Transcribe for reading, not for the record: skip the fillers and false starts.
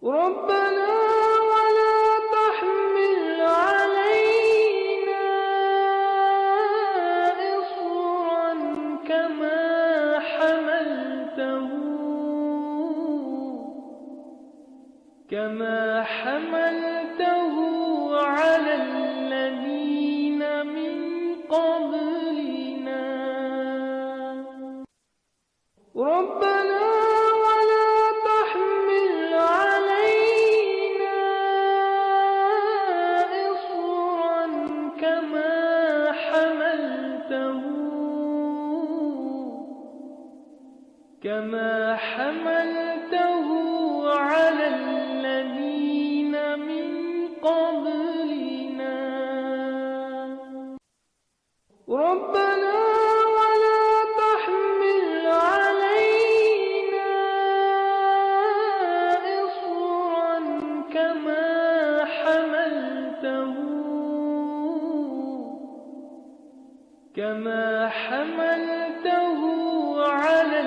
ربنا ولا تحمل علينا إصرا كما حملته على الذين من قبلنا. ربنا ولا تحمل علينا إصرا كما حملته على الذين من قبلنا. ربنا ولا تحمل علينا إصرا كما حملته على